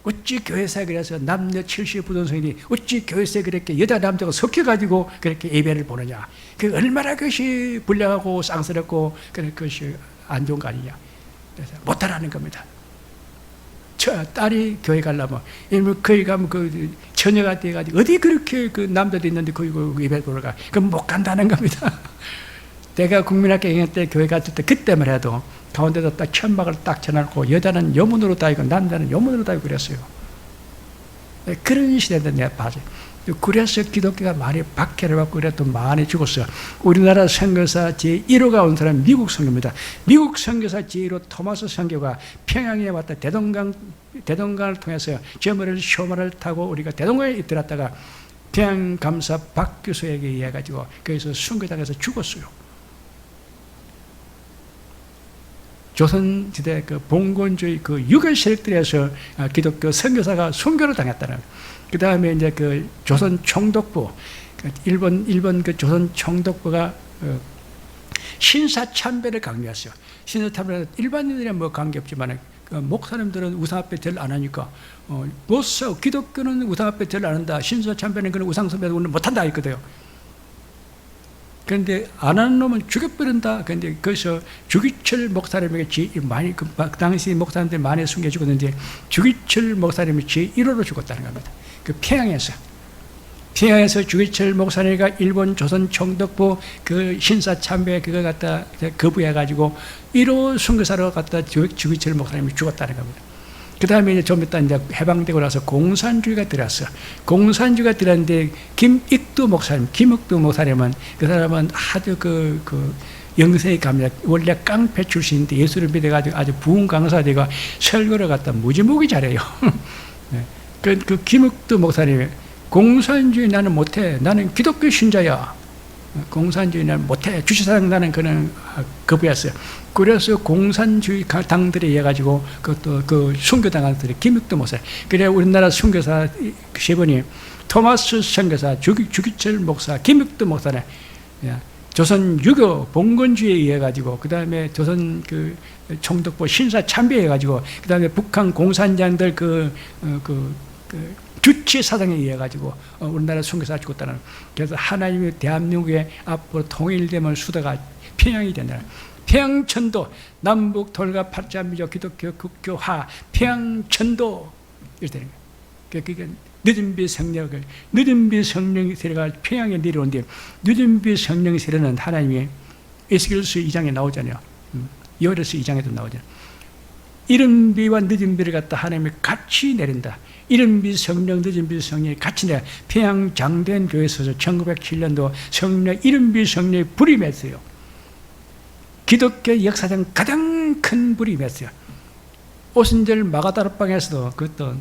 어찌 교회사에 그래서 남녀 70 부동산이 어찌 교회사에 그렇게 여자 남자가 섞여가지고 그렇게 예배를 보느냐. 그 얼마나 그것이 불량하고 쌍스럽고 그런 것이 안 좋은 거 아니냐. 그래서 못하라는 겁니다. 저 딸이 교회 가려면 거기 가면 그 처녀가 돼가지고 어디 그렇게 그 남자도 있는데 거기 예배 보러 가. 그럼 못 간다는 겁니다. 내가 국민학교 2학년 때 교회 갔을 때 그때만 해도 가운데도 딱 천막을 딱 쳐놓고 여자는 여문으로 다니고 남자는 여문으로 다니고 그랬어요. 그런 시대인데 내가 봐서 그래서 기독교가 많이 박해를 받고 그래 또 많이 죽었어요. 우리나라 선교사 제1호가 온 사람은 미국 선교입니다. 미국 선교사 제1호 토마스 선교가 평양에 왔다 대동강을 통해서 저머를 쇼마를 타고 우리가 대동강에 들었다가 평양 감사 박 교수에게 의해가지고 거기서 순교당해서 죽었어요. 조선시대 그 봉건주의 그 유교 세력들에서 기독교 선교사가 순교를 당했다는. 그 다음에 이제 그 조선 총독부, 일본 그 조선 총독부가 신사 참배를 강요했어요. 신사 참배는 일반인들은 뭐 관계없지만 목사님들은 우상 앞에 절 안 하니까 못 써. 기독교는 우상 앞에 절 안 한다. 신사 참배는 그런 우상 숭배는 못한다 했거든요. 그런데 안 하는 놈은 죽여버린다. 그런데 거기서 주기철 목사님에게 많이 그 당시 목사님들 많이 숨겨 죽었는데 주기철 목사님이 제1호로 죽었다는 겁니다. 그 평양에서 주기철 목사님과 일본 조선 총독부 그 신사 참배 그거 갖다 거부해가지고 1호 순교사로 갖다 주기철 목사님이 죽었다는 겁니다. 그 다음에 이제 좀 이따 이제 해방되고 나서 공산주의가 들어왔어. 공산주의가 들어왔는데 김익두 목사님은 그 사람은 아주 영성이 갑니다. 원래 깡패 출신인데 예수를 믿어가지고 아주 부흥 강사가 되고 설교를 갖다 무지무기 잘해요. 네. 그 김익두 목사님이 공산주의 나는 못해. 나는 기독교 신자야. 공산주의 나는 못해. 주시사랑 나는 그는 거부했어요. 그래서 공산주의 당들에 의해 가지고 그것도 그 순교당한들이 김익두 목사. 그래 우리나라 순교사 세 분이 토마스 선교사, 주기철 목사, 김익두 목사네. 조선 유교 봉건주의에 의해 가지고 그 다음에 조선 그 총독부 신사 참배해 가지고 그 다음에 북한 공산장들 주치 사상에 의해 가지고 우리나라 순교사가 죽었다는. 그래서 하나님이 대한민국에 앞으로 통일되면 수도가 평양이 된다. 평양천도 남북 돌과 팔자미적 기독교 국교화 평양천도 이렇게 되는 거예요. 그게 늦은비 성령 세례가 평양에 내려오는데 늦은비 성령 세례는 하나님이 에스겔서 2장에 나오잖아요. 여호와서 2장에도 나오잖아요. 이른비와 늦은비를 갖다 하나님이 같이 내린다. 이른비 성령, 늦은비 성령이 같이 내려. 평양 장대한 교회에서 1907년도 성령 이른비 성령이 불이 맺어요. 기독교 역사상 가장 큰 불이 맺어요. 오순절 마가다락방에서도 그것도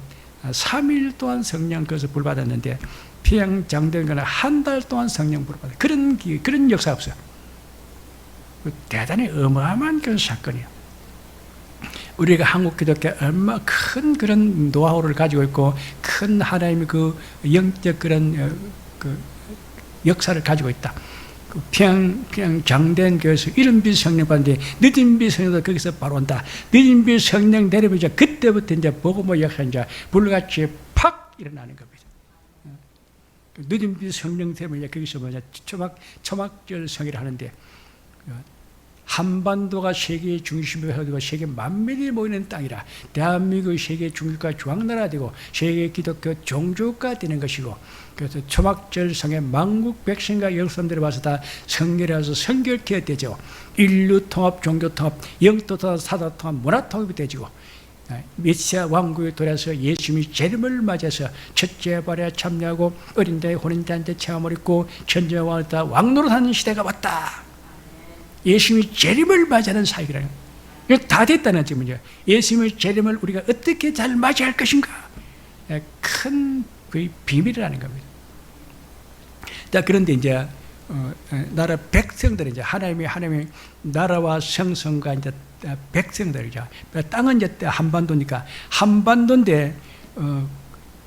3일 동안 성령 그것을 불 받았는데 평양 장대한 교회는 한 달 동안 성령 불 받아요. 그런 역사 없어요. 대단히 어마어마한 그런 사건이에요. 우리가 한국 기독교 얼마 큰 그런 노하우를 가지고 있고 큰 하나님의 그 영적 그런 그 역사를 가지고 있다. 평양 장대한 교회에서 이른비 성령 받는데 늦은비 성령도 거기서 바로 온다. 늦은비 성령 내려보자 그때부터 이제 복음의 역사 이제 불같이 팍 일어나는 겁니다. 늦은비 성령 때문에 거기서 뭐냐 초막절 성회를 하는데 한반도가 세계의 중심으로 되고 세계 만민이 모이는 땅이라 대한민국이 세계 중국과 중앙나라가 되고 세계 기독교 종주가 되는 것이고 그래서 초막절 성에 만국 백성과 영사람들이 와서 다 성결해 와서 성결케 되죠. 인류 통합, 종교 통합, 영토 통합, 사도 통합, 문화 통합이 되죠. 메시아 왕국에 돌아서 예수님이 재림을 맞아서 첫째 발에 참여하고 어린 자의 혼인잔치 체험을 입고 천재왕을 다 왕노릇하는 시대가 왔다. 예수님이 재림을 맞이하는 사역이라는 거예요. 다 됐다는 점이죠. 예수님의 재림을 우리가 어떻게 잘 맞이할 것인가? 큰 그 비밀이라는 겁니다. 그런데 이제 나라 백성들 이제 하나님의 나라와 성성과 이제 백성들이죠. 땅은 이제 한반도니까 한반도인데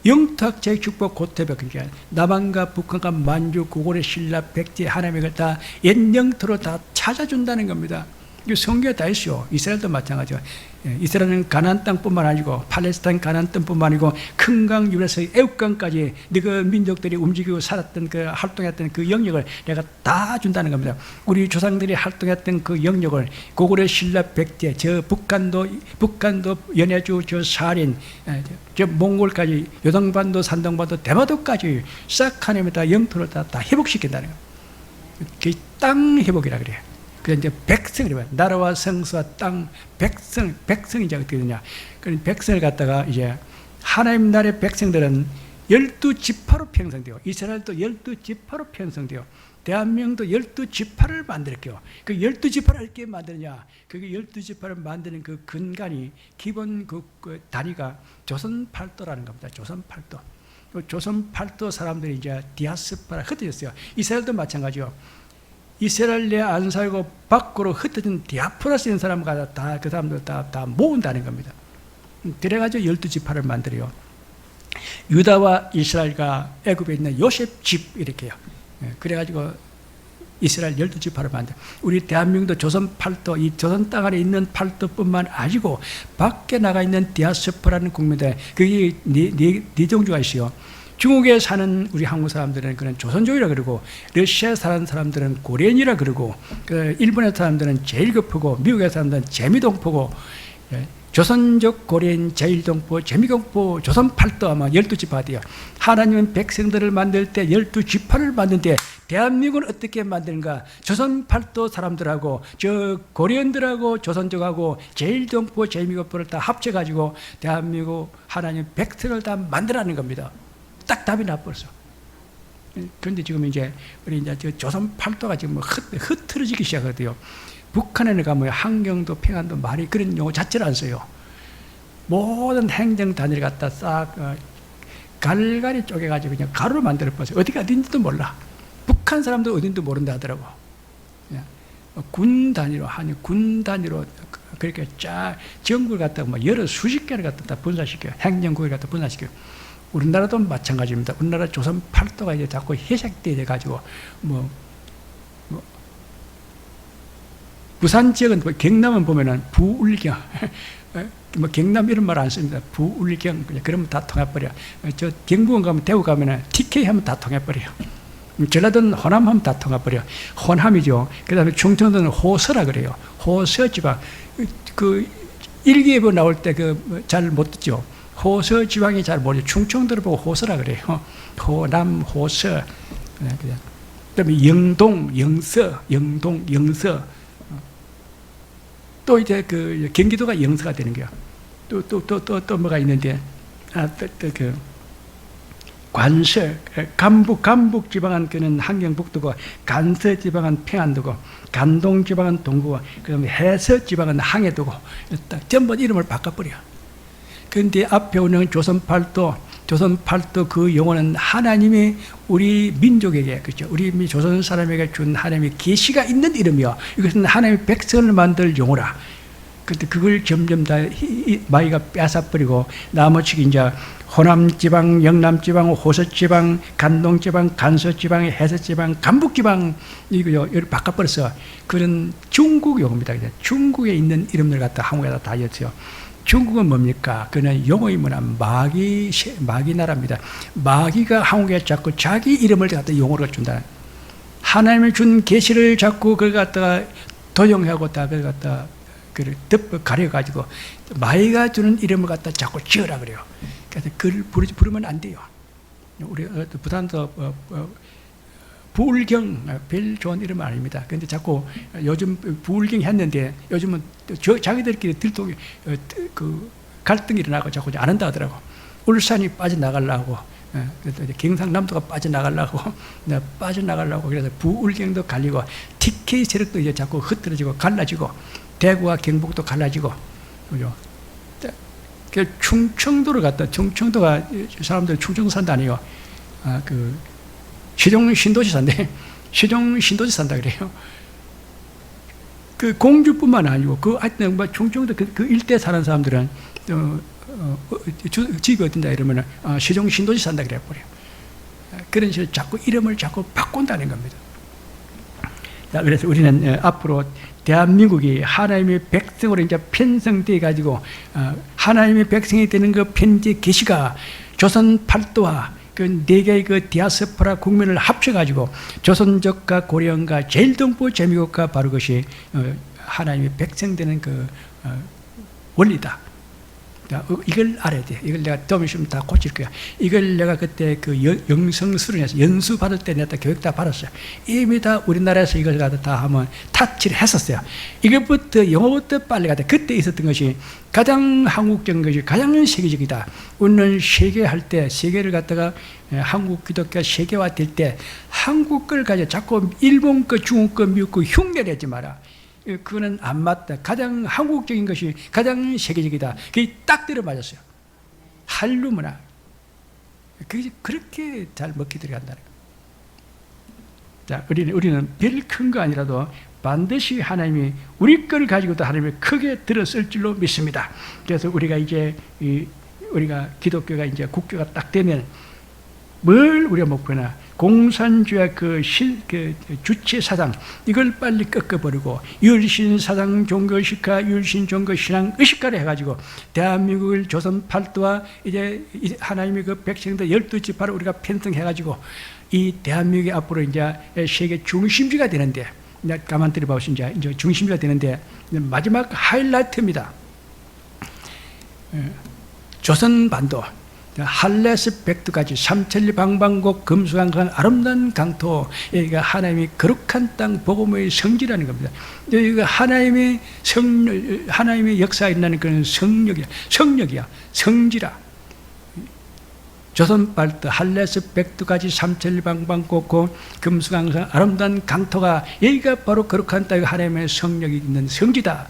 영토학자의 축복 고태벽 그러니까 남한과 북한과 만주 고골의 신라 백제 하나님을 다 옛 영토로 다 찾아준다는 겁니다. 성경에 다 있어요. 이스라엘도 마찬가지죠. 이스라엘은 가나안 땅뿐만 아니고 팔레스타인 가나안 땅뿐만 아니고 큰 강 유래서 애국강까지 네가 민족들이 움직이고 살았던 그 활동했던 그 영역을 내가 다 준다는 겁니다. 우리 조상들이 활동했던 그 영역을 고골의 신라 백제 저 북한도 연해주 저 사린 저 몽골까지 요동반도 산동반도 대마도까지 싹 하나님이 다 영토를 다 회복시킨다는 거예요. 그게 땅 회복이라 그래요. 그래서 이제 백성이래요. 나라와 성수와 땅, 백성이 이제 어떻게 되냐. 그런 백성을 갖다가 이제 하나님 나라의 백성들은 12지파로 편성되어, 이스라엘도 12지파로 편성되어, 대한민국도 12지파를 만들게요. 그 12지파를 어떻게 만드느냐? 그게 12지파를 만드는 그 근간이, 기본 그 단위가 조선팔도라는 겁니다. 조선팔도. 조선팔도 사람들이 이제 디아스포라 흩어졌어요. 이스라엘도 마찬가지요. 이스라엘 내 안 살고 밖으로 흩어진 디아스포라 쓰는 사람과 다 그 사람들 다 모은다는 겁니다. 그래가지고 12지파를 만들어요. 유다와 이스라엘과 애굽에 있는 요셉 집 이렇게요. 그래가지고 이스라엘 12지파를 만들. 우리 대한민국도 조선 팔도, 이 조선 땅 안에 있는 팔도뿐만 아니고 밖에 나가 있는 디아스포라는 국민들, 그게 네 종류가 있어요. 중국에 사는 우리 한국 사람들은 그런 조선족이라 그러고, 러시아에 사는 사람들은 고려인이라 그러고, 일본에 사는 사람들은 제일교포고, 미국에 사는 사람들은 재미동포고, 조선족, 고려인, 제일동포, 재미동포, 조선팔도 아마 12지파가 돼요. 하나님은 백성들을 만들 때 12지파를 만드는데, 대한민국은 어떻게 만드는가? 조선팔도 사람들하고 저 고려인들하고 조선족하고 제일동포, 재미동포를 다 합쳐가지고 대한민국 하나님 백성을 다 만들라는 겁니다. 딱 답이 나버렸어. 그런데 지금 이제 우리 이제 저 조선팔도가 지금 흐트러지기 시작하거든요. 북한에는 가면 한경도, 평안도 말이 그런 용어 자체를 안 써요. 모든 행정 단위를 갖다 싹 갈갈이 쪼개가지고 그냥 가루로 만들어 버렸어요. 어디가 어딘지도 몰라. 북한 사람도 어딘지도 모른다 하더라고. 군 단위로 군 단위로 그렇게 쫙 전국을 갖다가 뭐 여러 수십 개를 갖다 분사시켜요. 행정국을 갖다 분사시켜요. 우리나라도 마찬가지입니다. 우리나라 조선 팔도가 이제 자꾸 해석돼 가지고 부산 지역은 경남은 보면은 부울경, 뭐 경남 이런 말 안 씁니다. 부울경 그러면 다 통해버려. 저 경북은 가면 대구 가면은 TK 하면 다 통해버려요. 전라도는 호남 하면 다 통해버려. 호남이죠. 그다음에 충청도는 호서라 그래요. 호서 지방. 그 일기예보 나올 때 그 잘 못 듣죠. 호서 지방이 잘 모르죠. 충청도를 보고 호서라 그래요. 호남, 호서. 그다음에 영동, 영서, 영동, 영서. 또 이제 그 경기도가 영서가 되는 거야. 또 뭐가 있는데, 그 관서, 간북 지방은 그는 함경북도고, 간서 지방은 평안도고, 간동 지방은 동구고, 그다음에 해서 지방은 항해도고, 딱 전부 이름을 바꿔버려. 그런데 앞에 오는 조선팔도 그 용어는 하나님이 우리 민족에게, 그렇죠? 우리 조선 사람에게 준 하나님의 계시가 있는 이름이요. 이것은 하나님의 백성을 만들 용어라. 근데 그걸 점점 다 마이가 뺏어버리고 나머지 이제 호남지방, 영남지방, 호서지방, 간동지방, 간서지방, 해서지방, 간북지방 이거를 바꿔버렸어. 그런 중국 용어입니다. 중국에 있는 이름들 갖다 한국에다 다 였어요. 중국은 뭡니까? 그는 용어이 뭐냐? 마귀 나라입니다. 마귀가 한국에 자꾸 자기 이름을 갖다 용어로 준다. 하나님이 준 계시를 자꾸 그걸 갖다가 도용하고 다 그걸 갖다 덮어 가려가지고 마귀가 주는 이름을 갖다 자꾸 지어라 그래요. 그래서 그를 부르면 안 돼요. 우리 부산도 부울경 별 좋은 이름 아닙니다. 그런데 자꾸 요즘 부울경 했는데 요즘은 자기들끼리 들통이 그 갈등이 일어나고 자꾸 안 한다 하더라고. 울산이 빠져나가려고, 경상남도가 빠져나가려고, 그래서 부울경도 갈리고, TK 세력도 이제 자꾸 흐트러지고 갈라지고, 대구와 경북도 갈라지고, 그죠? 충청도를 갖다, 충청도가 사람들 충청도 산다 아니에요. 세종 신도시 산대. 세종 신도시 산다 그래요. 그 공주뿐만 아니고 하여튼 뭐 충청도 그 일대 사는 사람들은 집이 어딘다 이러면은 세종 신도시 산다 그래 버려. 그런 식으로 자꾸 이름을 자꾸 바꾼다는 겁니다. 자, 그래서 우리는 앞으로 대한민국이 하나님의 백성으로 이제 편성돼 가지고 하나님의 백성이 되는 그 편지 계시가 조선 팔도와 그 네 개의 그 디아스포라 국민을 합쳐가지고 조선족과 고려인과 제일동포 재미국과 바로 그것이 하나님의 백성되는 그 원리다. 이걸 알아야 돼. 이걸 내가 좀 있으면 다 고칠 거야. 이걸 내가 그때 그 영성 수련해서 연수 받을 때 내가 교육 다 받았어요. 이미 다 우리나라에서 이걸 갖다 다 하면 타치를 했었어요. 이것부터 영어부터 빨리 가다. 그때 있었던 것이 가장 한국적인 것이 가장 세계적이다. 우리는 세계할 때 세계를 갖다가 한국 기독교가 세계화될 때 한국 걸 가지고 자꾸 일본 거, 중국 거, 미국 거 흉내내지 마라. 그거는 안 맞다. 가장 한국적인 것이 가장 세계적이다. 그게 딱 들어맞았어요. 한류 문화. 그게 그렇게 잘 먹히 들어간다는 거예요. 자, 우리는 별 큰 거 아니라도 반드시 하나님이 우리 걸 가지고도 하나님이 크게 들었을 줄로 믿습니다. 그래서 우리가 이제 우리가 기독교가 이제 국교가 딱 되면 뭘 우리가 목표나 공산주의 그 주체 사상 이걸 빨리 꺾어버리고 율신 사상 종교의식화, 율신 종교신앙 의식화를 해가지고 대한민국을 조선 팔도와 이제 하나님의 그 백성들 12지파를 우리가 편성해가지고 이 대한민국이 앞으로 이제 세계 중심지가 되는데, 가만 들어보시면 이제 중심지가 되는데 마지막 하이라이트입니다. 조선 반도 할레스 백두까지 삼천리 방방곡 금수강간 아름다운 강토, 여기가 하나님의 거룩한 땅 복음의 성지라는 겁니다. 여기가 하나님의 역사에 있는 그런 성역이야, 성지라. 조선 발도 할레스 백두까지 삼천리 방방곡 금수강산 아름다운 강토가 여기가 바로 거룩한 땅 하나님의 성역이 있는 성지다.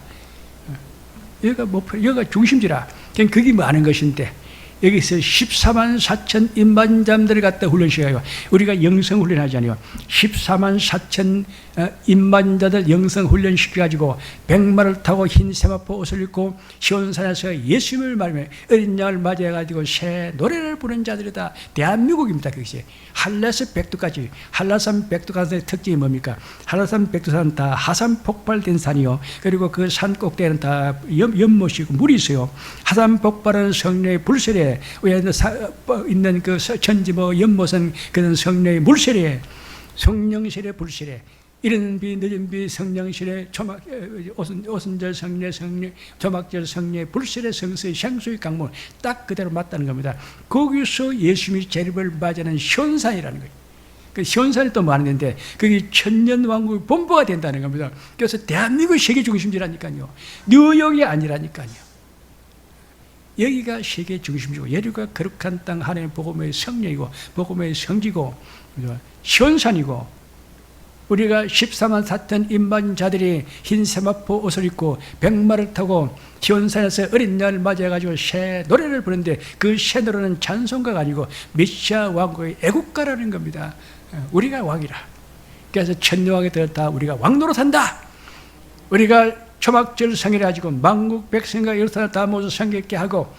여기가 목표, 여기가 중심지라. 그냥 그게 많은 것인데. 여기서 14만 4천 임반자들을 갖다 훈련시켜요. 우리가 영성 훈련하잖아요. 14만 4천 임반자들 영성 훈련시켜가지고 백마를 타고 흰 세마포 옷을 입고 시온산에서 예수님을 말하며 어린 양을 맞이해가지고 새 노래를 부르는 자들이다. 대한민국입니다. 그것이 한라산 백두까지. 한라산 백두산의 특징이 뭡니까? 한라산 백두산은 다 하산 폭발된 산이요. 그리고 그 산 꼭대기는 다 연못이고 물이 있어요. 하산 폭발은 성령의 불세례 위에 있는 그 천지 연못은 그런 성령의 물세례, 성령세례, 불세례. 이른 비 늦은 비 성령세례, 오순절 성례, 조막절 성례, 불세례, 성수의 생수의 강물 딱 그대로 맞다는 겁니다. 거기서 예수님이 재림을 맞이하는 시온산이라는 거예요. 그 시온산이 또 많은데 그게 천년왕국의 본부가 된다는 겁니다. 그래서 대한민국 세계 중심지라니까요. 뉴욕이 아니라니까요. 여기가 세계 중심이고 여기가 거룩한 땅 하나님의 복음의 성령이고 복음의 성지고 시온산이고, 우리가 14만 4천 임반자들이 흰 세마포 옷을 입고 백마를 타고 시온산에서 어린 양을 맞이해가지고 새 노래를 부르는데 그 새 노래는 찬송가가 아니고 메시아 왕국의 애국가라는 겁니다. 우리가 왕이라. 그래서 천년왕에 들었다. 우리가 왕노로 산다. 우리가 초막절 성회를 가지고 만국 백성과 여러사람 다 모두 성결케 하고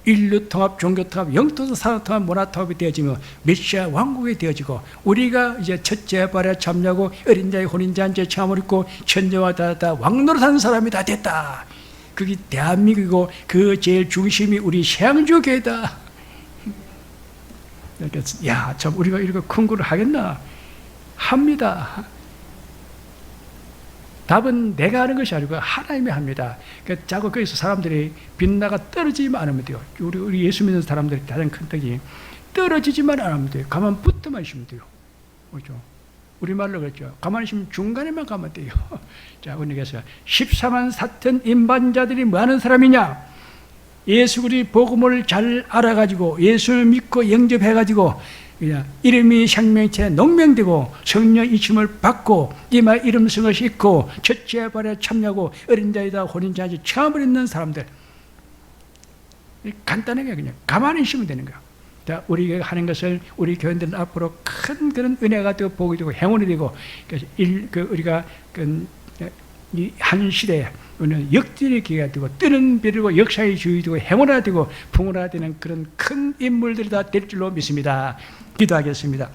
인류 통합, 종교 통합, 영토 산업 통합, 문화 통합이 되어지며 메시아 왕국이 되어지고 우리가 이제 첫째 발에 참여하고 어린 자의 혼인잔치에 참을 입고 천녀와 다 왕노릇 하는 사람이 다 됐다. 그게 대한민국이고 그 제일 중심이 우리 세양주교회다. 야, 참 우리가 이렇게 큰 거를 하겠나? 합니다. 답은 내가 하는 것이 아니고 하나님이 합니다. 그러니까 자꾸 거기서 사람들이 빗나가 떨어지지만 않으면 돼요. 우리 예수 믿는 사람들이 가장 큰 떡이 떨어지지만 않으면 돼요. 가만 붙어만 있으면 돼요. 그렇죠? 우리말로 그랬죠. 가만히 있으면 중간에만 가면 돼요. 자, 우리께서 14만 4천 임반자들이 뭐 하는 사람이냐? 예수 그리스도의 복음을 잘 알아가지고 예수를 믿고 영접해가지고 이름이 생명체 농명되고 성령 이침을 받고 이마 이름성을 싣고 첫째 발에 참여하고 어린 자이다 혼인자지 체험을 있는 사람들, 간단하게 그냥 가만히 있으면 되는 거야. 자, 우리가 하는 것을 우리 교인들은 앞으로 큰 그런 은혜가 되고 복이 되고 행운이 되고, 그래서 우리가 이 한 시대에 우리는 역전의 기회가 되고 뜨는 별이고 역사의 주인이 되고 행운화 되고 풍운화 되는 그런 큰 인물들이 다 될 줄로 믿습니다. 기도하겠습니다.